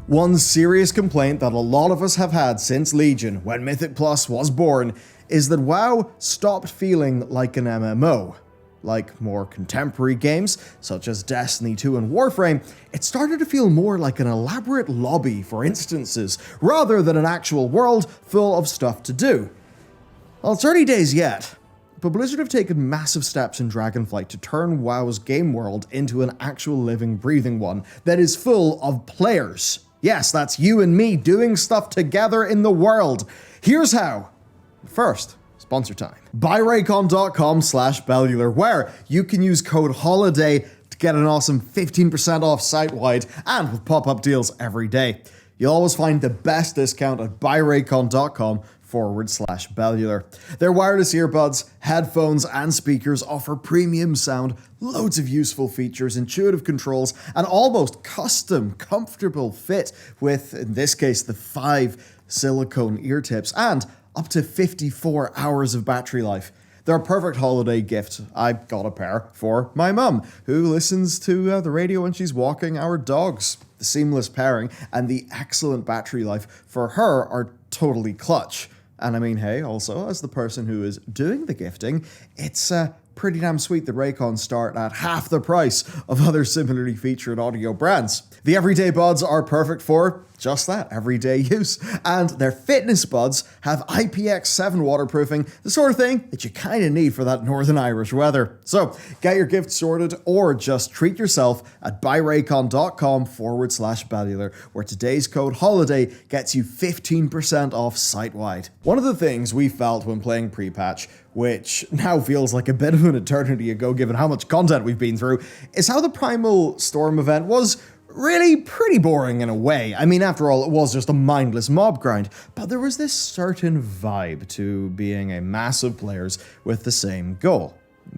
One serious complaint that a lot of us have had since Legion, when Mythic Plus was born, is that WoW stopped feeling like an MMO. Like more contemporary games, such as Destiny 2 and Warframe, it started to feel more like an elaborate lobby for instances, rather than an actual world full of stuff to do. Well, it's early days yet, but Blizzard have taken massive steps in Dragonflight to turn WoW's game world into an actual living, breathing one that is full of players. Yes, that's you and me doing stuff together in the world. Here's how. First, sponsor time. BuyRaycon.com/Bellular, where you can use code HOLIDAY to get an awesome 15% off site-wide and with pop-up deals every day. You'll always find the best discount at BuyRaycon.com/Bellular. Their wireless earbuds, headphones, and speakers offer premium sound, loads of useful features, intuitive controls, and almost custom, comfortable fit with, in this case, the 5 silicone ear tips and up to 54 hours of battery life. They're a perfect holiday gift. I got a pair for my mum, who listens to the radio when she's walking our dogs. The seamless pairing and the excellent battery life for her are totally clutch. And I mean, hey, also, as the person who is doing the gifting, it's pretty damn sweet that Raycons start at half the price of other similarly featured audio brands. The everyday buds are perfect for just that, everyday use. And their fitness buds have IPX7 waterproofing, the sort of thing that you kind of need for that Northern Irish weather. So get your gift sorted or just treat yourself at buyraycon.com/Bellular, where today's code HOLIDAY gets you 15% off site-wide. One of the things we felt when playing pre-patch, which now feels like a bit of an eternity ago given how much content we've been through, is how the Primal Storm event was really pretty boring in a way. I mean, after all, it was just a mindless mob grind, but there was this certain vibe to being a mass of players with the same goal.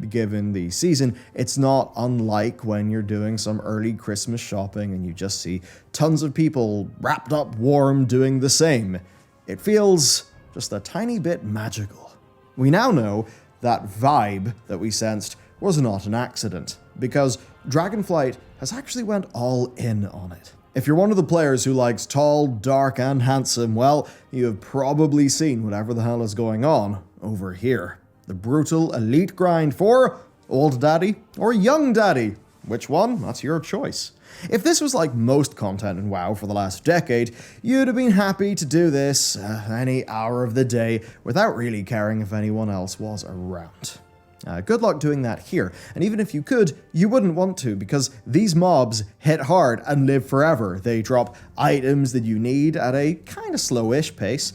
Given the season, it's not unlike when you're doing some early Christmas shopping and you just see tons of people wrapped up warm doing the same. It feels just a tiny bit magical. We now know that vibe that we sensed was not an accident, because Dragonflight has actually went all in on it. If you're one of the players who likes tall, dark, and handsome, well, you have probably seen whatever the hell is going on over here. The brutal elite grind for old daddy or young daddy. Which one? That's your choice. If this was like most content in WoW for the last decade, you'd have been happy to do this any hour of the day without really caring if anyone else was around. Good luck doing that here, and even if you could, you wouldn't want to, because these mobs hit hard and live forever. They drop items that you need at a kind of slowish pace.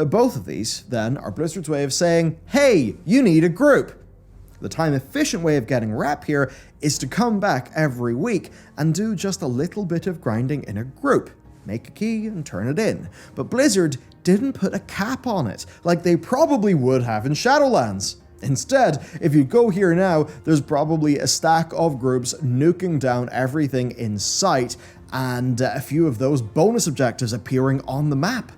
Both of these, then, are Blizzard's way of saying, hey, you need a group. The time-efficient way of getting rep here is to come back every week and do just a little bit of grinding in a group. Make a key and turn it in. But Blizzard didn't put a cap on it, like they probably would have in Shadowlands. Instead, if you go here now, there's probably a stack of groups nuking down everything in sight, and a few of those bonus objectives appearing on the map.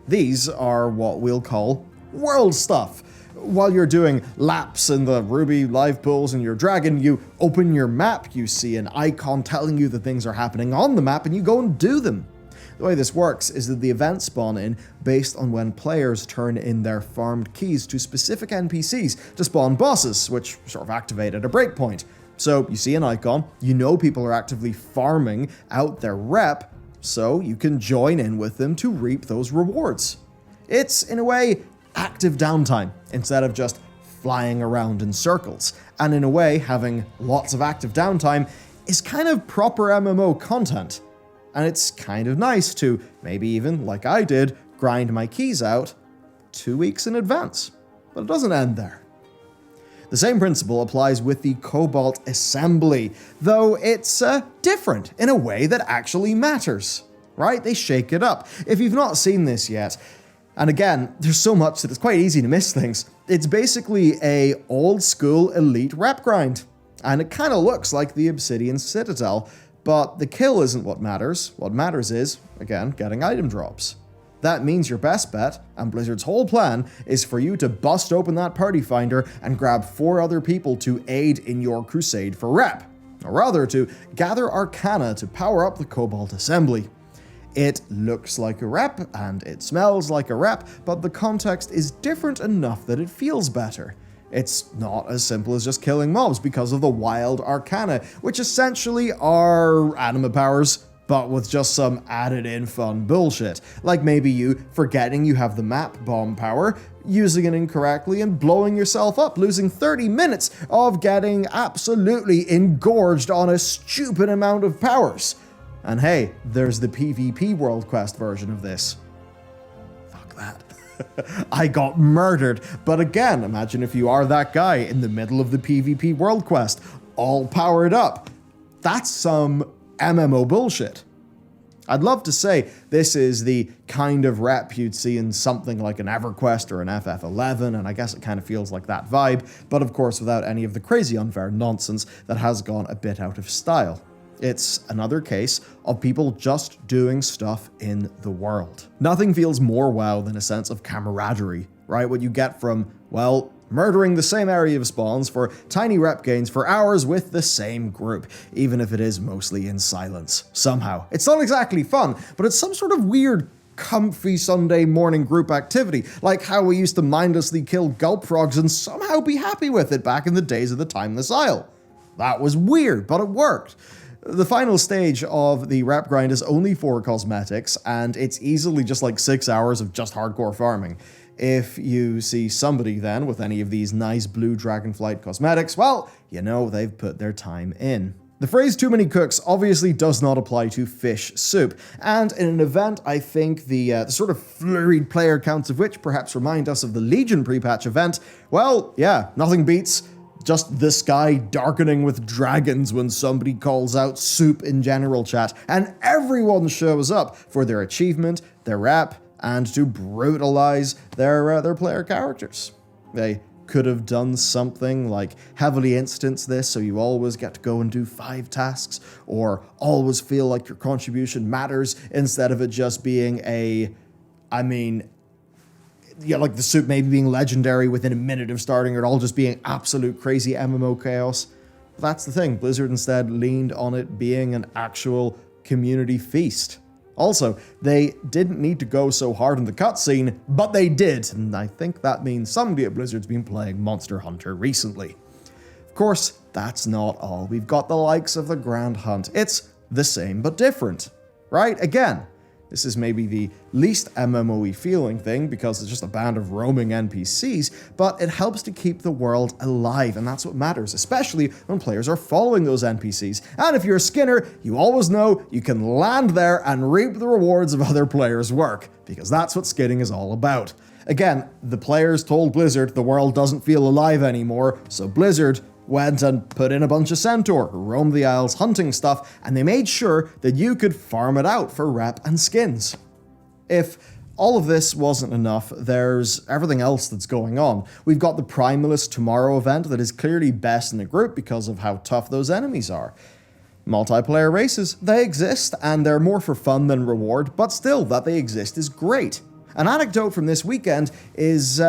These are what we'll call world stuff. While you're doing laps in the Ruby live pools in your dragon, you open your map, you see an icon telling you that things are happening on the map, and you go and do them. The way this works is that the events spawn in based on when players turn in their farmed keys to specific NPCs to spawn bosses, which sort of activate at a breakpoint. So you see an icon, you know people are actively farming out their rep, so you can join in with them to reap those rewards. It's, in a way, active downtime instead of just flying around in circles. And in a way, having lots of active downtime is kind of proper MMO content. And it's kind of nice to, maybe even, like I did, grind my keys out 2 weeks in advance. But it doesn't end there. The same principle applies with the Cobalt Assembly, though it's different in a way that actually matters. Right? They shake it up. If you've not seen this yet, and again, there's so much that it's quite easy to miss things, it's basically a old school elite rep grind. And it kind of looks like the Obsidian Citadel, but the kill isn't what matters. What matters is, again, getting item drops. That means your best bet, and Blizzard's whole plan, is for you to bust open that party finder and grab 4 other people to aid in your crusade for rep. Or rather, to gather Arcana to power up the Cobalt Assembly. It looks like a rep and it smells like a rep, but the context is different enough that it feels better. It's not as simple as just killing mobs because of the wild arcana, which essentially are anima powers, but with just some added in fun bullshit. Like maybe you forgetting you have the map bomb power, using it incorrectly and blowing yourself up, losing 30 minutes of getting absolutely engorged on a stupid amount of powers. And hey, there's the PvP World Quest version of this. Fuck that. I got murdered. But again, imagine if you are that guy in the middle of the PvP World Quest, all powered up. That's some MMO bullshit. I'd love to say this is the kind of rep you'd see in something like an EverQuest or an FF11, and I guess it kind of feels like that vibe, but of course without any of the crazy unfair nonsense that has gone a bit out of style. It's another case of people just doing stuff in the world. Nothing feels more wow than a sense of camaraderie, right? What you get from, well, murdering the same area of spawns for tiny rep gains for hours with the same group, even if it is mostly in silence. Somehow. It's not exactly fun, but it's some sort of weird comfy Sunday morning group activity, like how we used to mindlessly kill gulp frogs and somehow be happy with it back in the days of the Timeless Isle. That was weird, but it worked. The final stage of the rep grind is only 4 cosmetics, and it's easily just like 6 hours of just hardcore farming. If you see somebody then with any of these nice blue Dragonflight cosmetics, well, you know they've put their time in. The phrase too many cooks obviously does not apply to fish soup, and in an event I think the sort of flurried player counts of which perhaps remind us of the Legion pre-patch event, well, yeah, nothing beats just the sky darkening with dragons when somebody calls out soup in general chat, and everyone shows up for their achievement, their rep, and to brutalize their player characters. They could have done something like heavily instance this so you always get to go and do 5 tasks, or always feel like your contribution matters instead of it just being like the soup maybe being legendary within a minute of starting, or it all just being absolute crazy MMO chaos. That's the thing, Blizzard instead leaned on it being an actual community feast. Also, they didn't need to go so hard in the cutscene, but they did, and I think that means somebody at Blizzard's been playing Monster Hunter recently. Of course, that's not all. We've got the likes of the Grand Hunt. It's the same but different, right? Again, this is maybe the least MMO-y feeling thing because it's just a band of roaming NPCs, but it helps to keep the world alive, and that's what matters, especially when players are following those NPCs. And if you're a Skinner, you always know you can land there and reap the rewards of other players' work, because that's what skinning is all about. Again, the players told Blizzard the world doesn't feel alive anymore, so Blizzard went and put in a bunch of Centaur who roamed the Isles hunting stuff, and they made sure that you could farm it out for rep and skins. If all of this wasn't enough, there's everything else that's going on. We've got the Primalist Tomorrow event that is clearly best in the group because of how tough those enemies are. Multiplayer races, they exist, and they're more for fun than reward, but still, that they exist is great. An anecdote from this weekend is,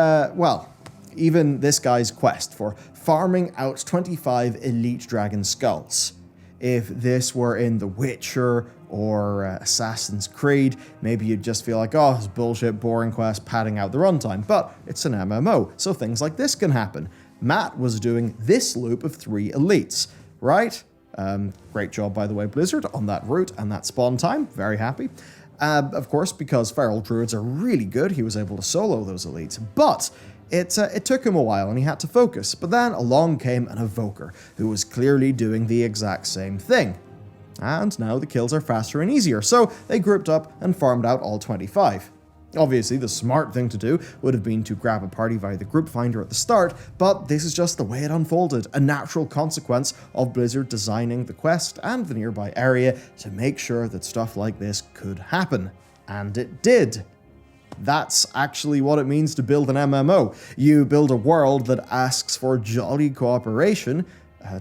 even this guy's quest for farming out 25 elite dragon skulls. If this were in The Witcher or Assassin's Creed, maybe you'd just feel like, oh, it's bullshit, boring quest, padding out the runtime. But it's an MMO, so things like this can happen. Matt was doing this loop of 3 elites, right? Great job, by the way, Blizzard, on that route and that spawn time. Very happy. Of course, because feral druids are really good, he was able to solo those elites. But it took him a while and he had to focus, but then along came an evoker who was clearly doing the exact same thing. And now the kills are faster and easier, so they grouped up and farmed out all 25. Obviously, the smart thing to do would have been to grab a party via the group finder at the start, but this is just the way it unfolded, a natural consequence of Blizzard designing the quest and the nearby area to make sure that stuff like this could happen. And it did. That's actually what it means to build an MMO. You build a world that asks for jolly cooperation,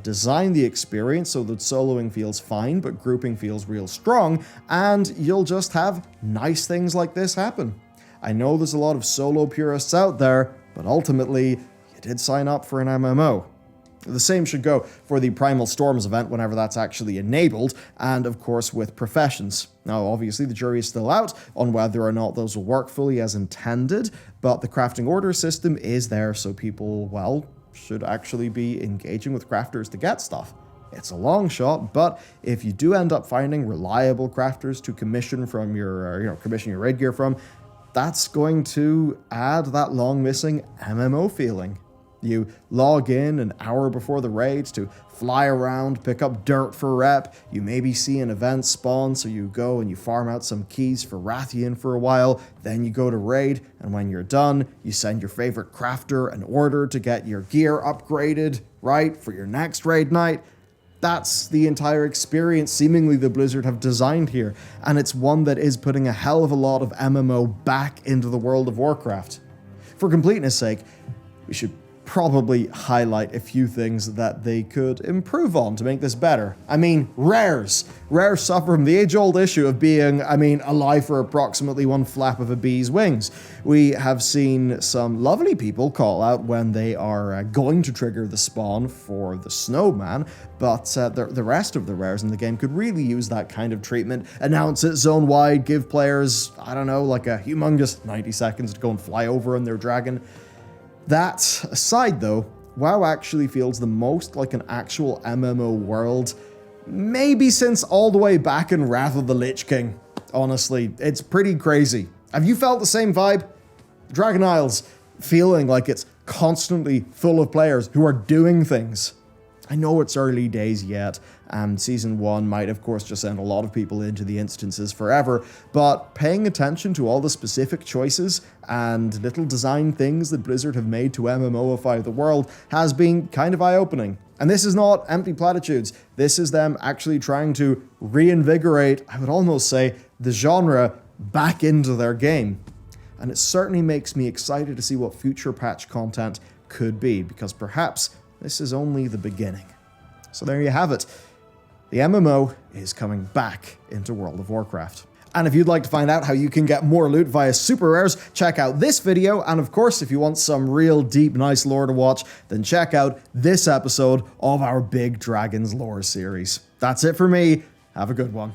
design the experience so that soloing feels fine but grouping feels real strong, and you'll just have nice things like this happen. I know there's a lot of solo purists out there, but ultimately, you did sign up for an MMO. The same should go for the Primal Storms event whenever that's actually enabled, and of course with professions. Now, obviously, the jury is still out on whether or not those will work fully as intended, but the crafting order system is there, so people, well, should actually be engaging with crafters to get stuff. It's a long shot, but if you do end up finding reliable crafters to commission from your, commission your raid gear from, that's going to add that long missing MMO feeling. You log in an hour before the raid to fly around, pick up dirt for rep, you maybe see an event spawn, so you go and you farm out some keys for Rathian for a while, then you go to raid, and when you're done, you send your favorite crafter an order to get your gear upgraded, right, for your next raid night. That's the entire experience seemingly the Blizzard have designed here, and it's one that is putting a hell of a lot of MMO back into the world of Warcraft. For completeness sake, we should probably highlight a few things that they could improve on to make this better. I mean, rares. Rares suffer from the age-old issue of being, alive for approximately one flap of a bee's wings. We have seen some lovely people call out when they are going to trigger the spawn for the snowman, but the rest of the rares in the game could really use that kind of treatment. Announce it zone-wide, give players, like a humongous 90 seconds to go and fly over on their dragon. That aside though, WoW actually feels the most like an actual MMO world, maybe since all the way back in Wrath of the Lich King. Honestly, it's pretty crazy. Have you felt the same vibe? Dragon Isles feeling like it's constantly full of players who are doing things. I know it's early days yet, and Season 1 might of course just send a lot of people into the instances forever, but paying attention to all the specific choices and little design things that Blizzard have made to MMOify the world has been kind of eye-opening. And this is not empty platitudes, this is them actually trying to reinvigorate, I would almost say, the genre back into their game. And it certainly makes me excited to see what future patch content could be, because perhaps this is only the beginning. So there you have it. The MMO is coming back into World of Warcraft. And if you'd like to find out how you can get more loot via super rares, check out this video. And of course, if you want some real deep, nice lore to watch, then check out this episode of our Big Dragons lore series. That's it for me. Have a good one.